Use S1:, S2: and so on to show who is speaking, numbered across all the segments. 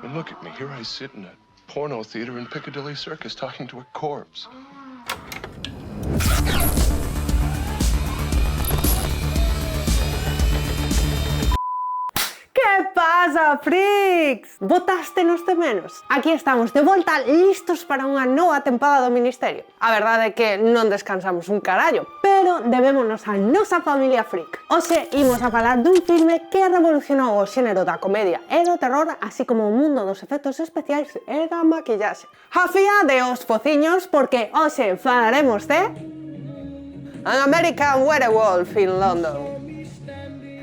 S1: And look at me, here I sit in a porno theater in Piccadilly Circus talking to a corpse.
S2: ¿Qué pasa, freaks? Botástenos de menos? Aquí estamos de volta, listos para unha nova tempada do Ministerio. A verdade é que non descansamos un carallo, pero debémonos a nosa familia freak. Hoxe imos a falar dun filme que revolucionou o xénero da comedia e do terror, así como o mundo dos efectos especiais e da maquillaxe. Afía de os fociños, porque hoxe falaremos de An American Werewolf in London.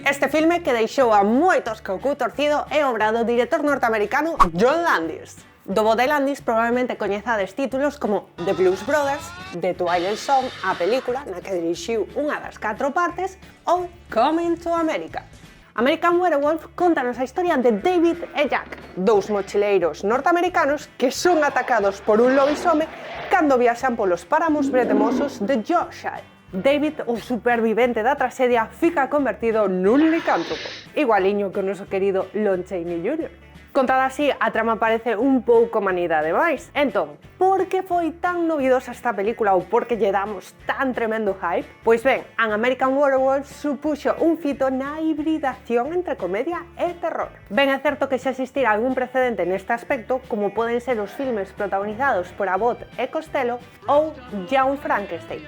S2: Este filme, que deixou a moitos co cu torcido, é obra do director norteamericano John Landis. Do bo de Landis probablemente coñezades títulos como The Blues Brothers, The Twilight Zone, a película na que dirixiu unha das 4 partes, ou Coming to America. American Werewolf contanos a historia de David e Jack, dous mochileiros norteamericanos que son atacados por un lobisome cando viaxan polos páramos bretemosos de Yorkshire. David, o supervivente da tragedia, fica convertido nun licántropo, igualiño que o noso querido Lon Chaney Jr. Contada así, a trama parece un pouco manida demais. Entón, por que foi tan novidosa esta película ou por que lle damos tan tremendo hype? Pois ben, An American Werewolf supuxo un fito na hibridación entre comedia e terror. Ben é certo que xa existira algún precedente neste aspecto, como poden ser os filmes protagonizados por Abbott e Costello ou Young Frankenstein.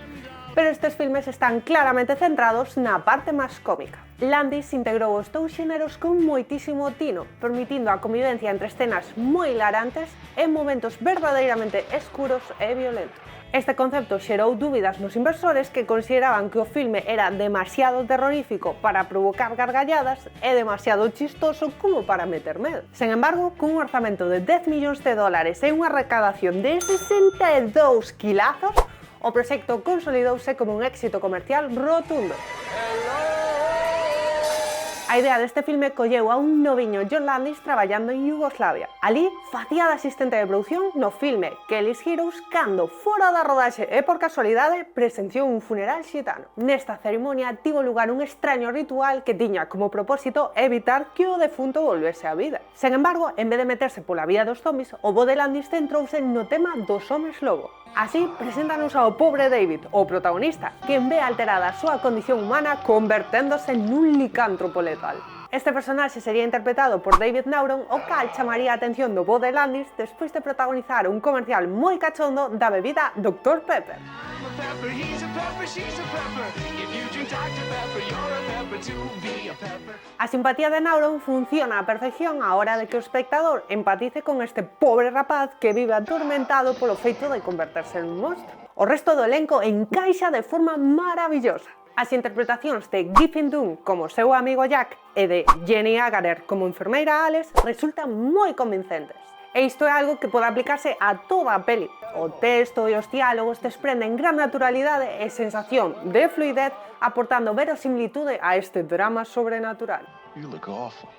S2: Pero estes filmes están claramente centrados na parte máis cómica. Landis integrou os dous xéneros con moitísimo tino, permitindo a convivencia entre escenas moi hilarantes e momentos verdadeiramente escuros e violentos. Este concepto xerou dúbidas nos inversores que consideraban que o filme era demasiado terrorífico para provocar gargalladas e demasiado chistoso como para meter medo. Sen embargo, cun orzamento de 10 millóns de dólares e unha recadación de 62 quilazos, o proxecto consolidouse como un éxito comercial rotundo. A idea deste filme colleu a un noviño John Landis traballando en Yugoslavia. Alí facía de asistente de produción no filme Kelly's Heroes cando, fora da rodaxe e por casualidade, presenciou un funeral xitano. Nesta cerimonia tivo lugar un extraño ritual que tiña como propósito evitar que o defunto volvese á vida. Sen embargo, en vez de meterse pola vía dos zombies, o bo de Landis centrouse no tema dos homes lobo. Así, preséntanos ao pobre David, o protagonista, quen ve alterada a súa condición humana converténdose nun licántropo letal. Este personaxe sería interpretado por David Nauron, o cal chamaría a atención do bo de Landis despois de protagonizar un comercial moi cachondo da bebida Dr. Pepper. A simpatía de Nauron funciona á perfección á hora de que o espectador empatice con este pobre rapaz que vive atormentado polo feito de converterse en un monstro. O resto do elenco encaixa de forma maravillosa. As interpretacións de Giffen Dunn como seu amigo Jack e de Jenny Agutter como enfermeira Alice resultan moi convincentes. E isto é algo que pode aplicarse a toda a peli. O texto e os diálogos desprenden gran naturalidade e sensación de fluidez, aportando verosimilitude a este drama sobrenatural.
S1: You look awful.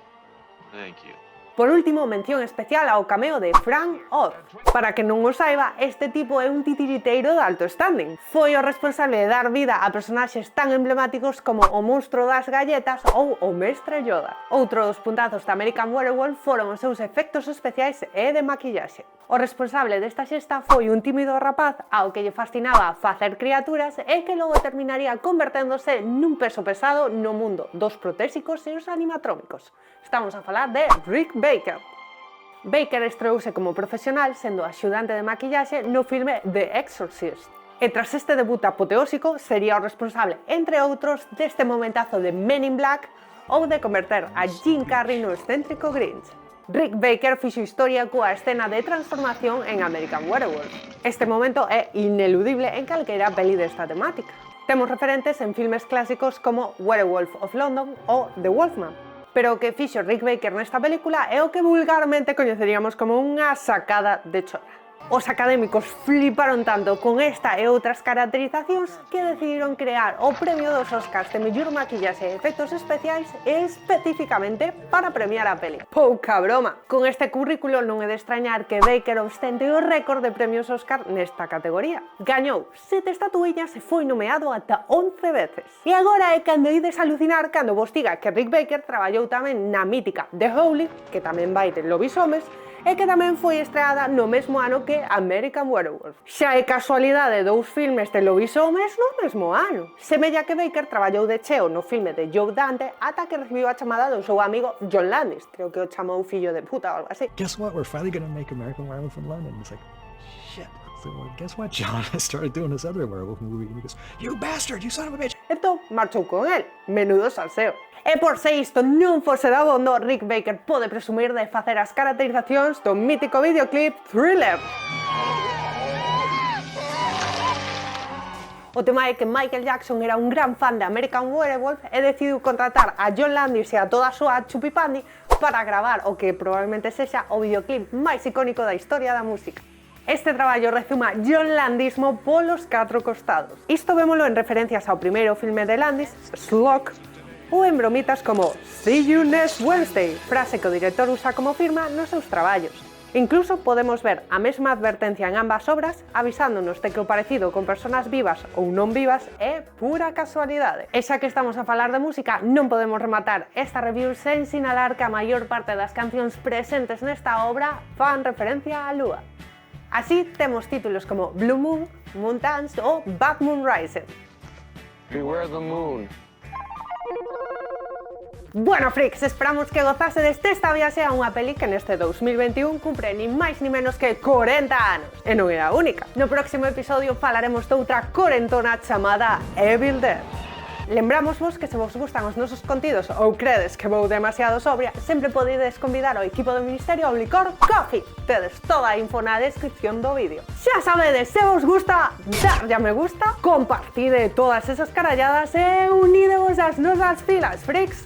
S1: Thank you.
S2: Por último, mención especial ao cameo de Frank Oz. Para que non o saiba, este tipo é un titiriteiro de alto standing. Foi o responsable de dar vida a personaxes tan emblemáticos como o monstro das galletas ou o mestre Yoda. Outro dos puntazos de American Werewolf foron os seus efectos especiais e de maquillaxe. O responsable desta xesta foi un tímido rapaz ao que lle fascinaba facer criaturas e que logo terminaría converténdose nun peso pesado no mundo dos protésicos e os animatrónicos. Estamos a falar de Rick Baker. Baker estreouse como profesional sendo axudante de maquillaxe no filme The Exorcist. E tras este debut apoteósico sería o responsable, entre outros, deste momentazo de Men in Black ou de converter a Jim Carrey no excéntrico Grinch. Rick Baker fixo historia coa escena de transformación en American Werewolf. Este momento é ineludible en calquera peli desta temática. Temos referentes en filmes clásicos como Werewolf of London ou The Wolfman. Pero o que fixo Rick Baker nesta película é o que vulgarmente coñeceríamos como unha sacada de chora. Os académicos fliparon tanto con esta e outras caracterizacións que decidiron crear o premio dos Oscars de mellor maquillaxe e efectos especiais especificamente para premiar a peli. Pouca broma! Con este currículo non é de extrañar que Baker ostente o récord de premios Oscar nesta categoría. Gañou 7 estatuillas e foi nomeado ata 11 veces. E agora é cando ides alucinar cando vos diga que Rick Baker traballou tamén na mítica The Howling, que tamén vai de Lobisomes, e que tamén foi estreada no mesmo ano que American Werewolf. Xa é casualidade dous filmes de Lobisomes no mesmo ano. Semella que Baker traballou de cheo no filme de Joe Dante ata que recibiu a chamada do seu amigo John Landis, creo que o chamou fillo de puta ou algo así.
S3: Guess what? We're finally gonna make American Werewolf in London. It's like, shit. So, well, guess what, John? I started doing this other werewolf movie. And he goes, you bastard, you son of a bitch.
S2: Entón, marchou con el. Menudo salseo. E por se isto non fose dabondo, Rick Baker pode presumir de facer as caracterizacións do mítico videoclip Thriller. O tema é que Michael Jackson era un gran fan de American Werewolf e decidiu contratar a John Landis e a toda a súa chupipandi para gravar o que probablemente sexa o videoclip máis icónico da historia da música. Este traballo rezuma John Landismo polos 4 costados. Isto vémolo en referencias ao primeiro filme de Landis, Slug, ou en bromitas como See you next Wednesday, frase que o director usa como firma nos seus traballos. Incluso podemos ver a mesma advertencia en ambas obras avisándonos de que o parecido con persoas vivas ou non vivas é pura casualidade. E xa que estamos a falar de música, non podemos rematar esta review sen sinalar que a maior parte das cancións presentes nesta obra fan referencia á lúa. Así temos títulos como Blue Moon, Moon Dance ou Bad Moon Rising.
S1: Beware the moon.
S2: Bueno, freaks, esperamos que gozasedes desta viaxe a unha peli que neste 2021 cumpre ni máis ni menos que 40 anos. E non é a única. No próximo episodio falaremos doutra corentona chamada Evil Dead. Lembramos-vos que se vos gustan os nosos contidos ou credes que vou demasiado sobria, sempre podedes convidar ao equipo do Ministerio ao licor Coffee. Tedes toda a info na descripción do vídeo. Xa sabedes, se vos gusta, darlle a me gusta, compartide todas esas caralladas e unidevos ás nosas filas, freaks.